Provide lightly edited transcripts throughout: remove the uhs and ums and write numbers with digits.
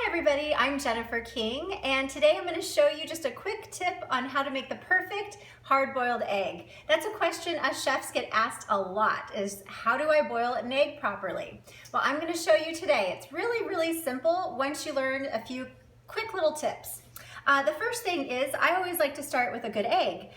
everybody, I'm Jennifer King, and today I'm going to show you just a quick tip on how to make the perfect hard-boiled egg. That's a question us chefs get asked a lot, is how do I boil an egg properly? Well, I'm going to show you today. It's really simple once you learn a few quick little tips. The first thing is I always like to start with a good egg.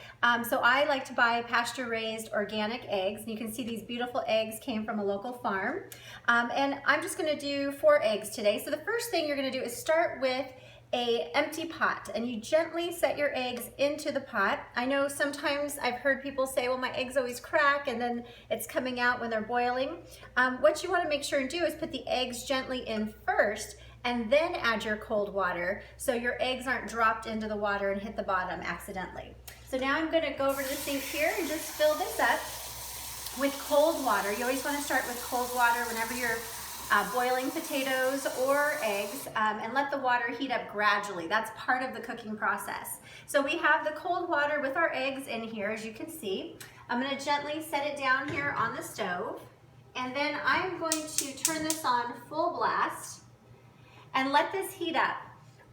So I like to buy pasture-raised organic eggs. You can see these beautiful eggs came from a local farm. And I'm just gonna do 4 eggs today. So the first thing you're gonna do is start with an empty pot, and you gently set your eggs into the pot. I know sometimes I've heard people say, well, my eggs always crack and then it's coming out when they're boiling. What you wanna make sure and do is put the eggs gently in first, and then add your cold water so your eggs aren't dropped into the water and hit the bottom accidentally. So now I'm gonna go over to the sink here and just fill this up with cold water. You always wanna start with cold water whenever you're boiling potatoes or eggs, and let the water heat up gradually. That's part of the cooking process. So we have the cold water with our eggs in here, as you can see. I'm gonna gently set it down here on the stove, and then I'm going to turn this on full blast and let this heat up.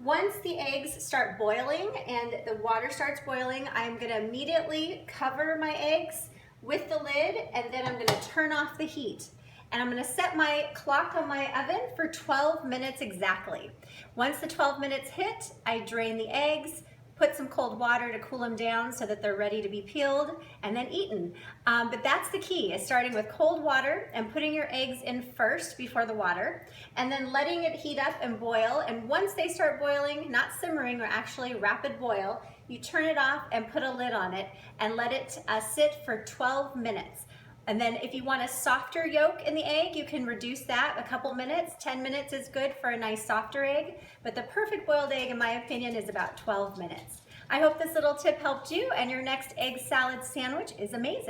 Once the eggs start boiling and the water starts boiling, I'm gonna immediately cover my eggs with the lid, and then I'm gonna turn off the heat. And I'm gonna set my clock on my oven for 12 minutes exactly. Once the 12 minutes hit, I drain the eggs, put some cold water to cool them down so that they're ready to be peeled and then eaten. But that's the key, is starting with cold water and putting your eggs in first before the water, and then letting it heat up and boil. And once they start boiling, not simmering, or actually rapid boil, you turn it off and put a lid on it and let it sit for 12 minutes. And then if you want a softer yolk in the egg, you can reduce that a couple minutes. 10 minutes is good for a nice softer egg, but the perfect boiled egg, in my opinion, is about 12 minutes. I hope this little tip helped you, and your next egg salad sandwich is amazing.